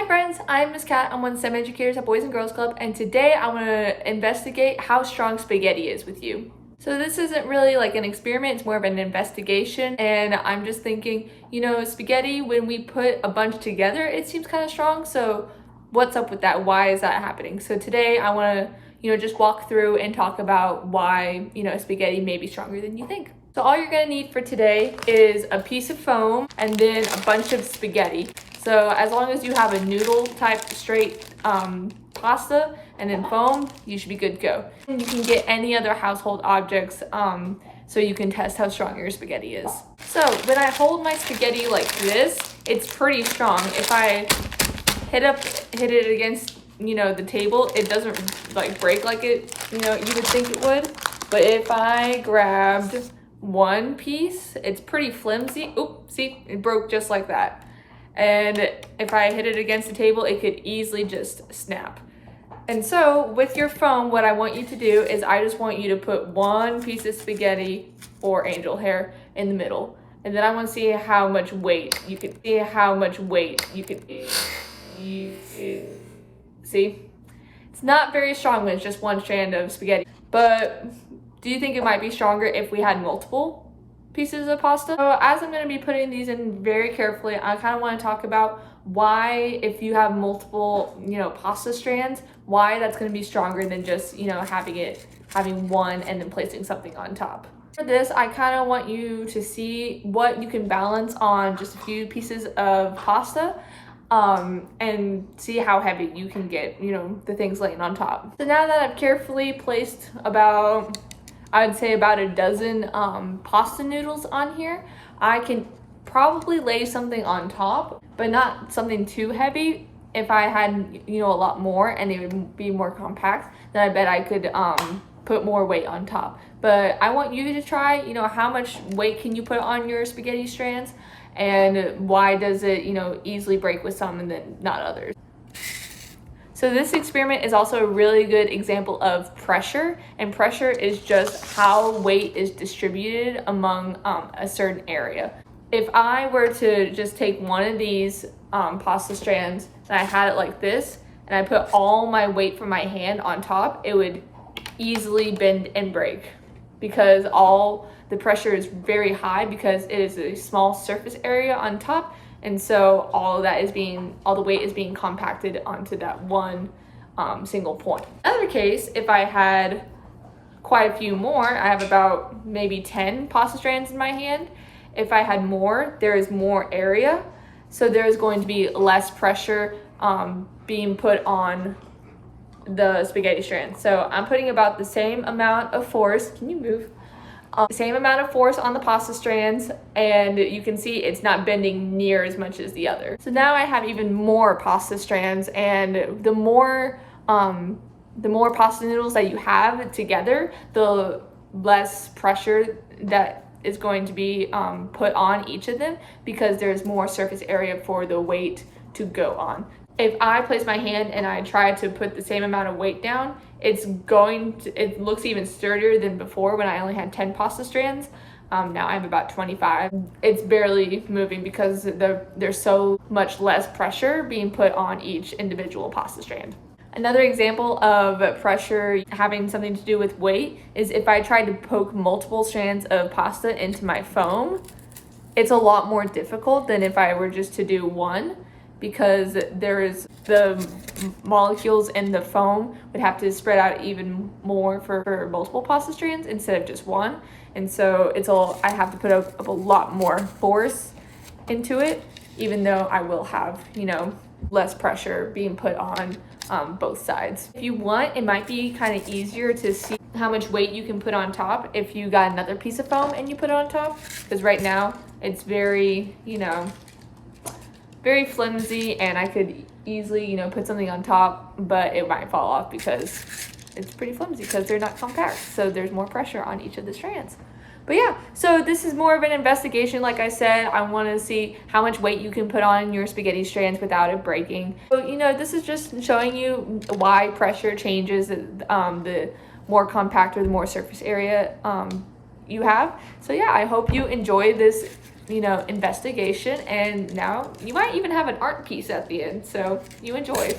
Hi friends, I'm Miss Kat. I'm one of the STEM educators at Boys and Girls Club, and today I want to investigate how strong spaghetti is with you. So this isn't really like an experiment, it's more of an investigation, and I'm just thinking, spaghetti, when we put a bunch together, it seems kind of strong, so what's up with that? Why is that happening? So today I want to, just walk through and talk about why, spaghetti may be stronger than you think. So all you're gonna need for today is a piece of foam and then a bunch of spaghetti. So as long as you have a noodle type straight pasta and then foam, you should be good to go. And you can get any other household objects so you can test how strong your spaghetti is. So when I hold my spaghetti like this, it's pretty strong. If I hit it against, the table, it doesn't like break like it, you would think it would. But if I grabbed one piece, it's pretty flimsy. Oop, see, it broke just like that. And if I hit it against the table, it could easily just snap. And so with your foam, what I want you to do is I just want you to put one piece of spaghetti or angel hair in the middle. And then I want to see how much weight you could see. It's not very strong when it's just one strand of spaghetti, but do you think it might be stronger if we had multiple pieces of pasta? So as I'm going to be putting these in very carefully, I kind of want to talk about why, if you have multiple, pasta strands, why that's going to be stronger than just, having one and then placing something on top. For this, I kind of want you to see what you can balance on just a few pieces of pasta and see how heavy you can get, the things laying on top. So now that I've carefully placed about, I would say about a dozen pasta noodles on here, I can probably lay something on top, but not something too heavy. If I had, a lot more and it would be more compact, then I bet I could put more weight on top. But I want you to try, how much weight can you put on your spaghetti strands, and why does it, easily break with some and then not others. So this experiment is also a really good example of pressure, and pressure is just how weight is distributed among a certain area. If I were to just take one of these pasta strands and I had it like this, and I put all my weight from my hand on top, it would easily bend and break because all the pressure is very high because it is a small surface area on top. And so all the weight is being compacted onto that one single point. In another case, if I had quite a few more, I have about maybe 10 pasta strands in my hand. If I had more, there is more area. So there's going to be less pressure being put on the spaghetti strand. So I'm putting about the same amount of force. Can you move? The same amount of force on the pasta strands, and you can see it's not bending near as much as the other. So now I have even more pasta strands, and the more pasta noodles that you have together, the less pressure that is going to be put on each of them because there's more surface area for the weight to go on. If I place my hand and I try to put the same amount of weight down, it looks even sturdier than before when I only had 10 pasta strands. Now I have about 25. It's barely moving because there's so much less pressure being put on each individual pasta strand. Another example of pressure having something to do with weight is if I tried to poke multiple strands of pasta into my foam, it's a lot more difficult than if I were just to do one, because the molecules in the foam would have to spread out even more for multiple pasta strands instead of just one. And so I have to put up a lot more force into it, even though I will have, less pressure being put on both sides. If you want, it might be kind of easier to see how much weight you can put on top if you got another piece of foam and you put it on top, because right now it's very, very flimsy, and I could easily, put something on top, but it might fall off because it's pretty flimsy because they're not compact. So there's more pressure on each of the strands. But yeah, so this is more of an investigation. Like I said, I want to see how much weight you can put on your spaghetti strands without it breaking. So, this is just showing you why pressure changes the more compact or the more surface area you have. So yeah, I hope you enjoy this you know, investigation, and now you might even have an art piece at the end, so you enjoy.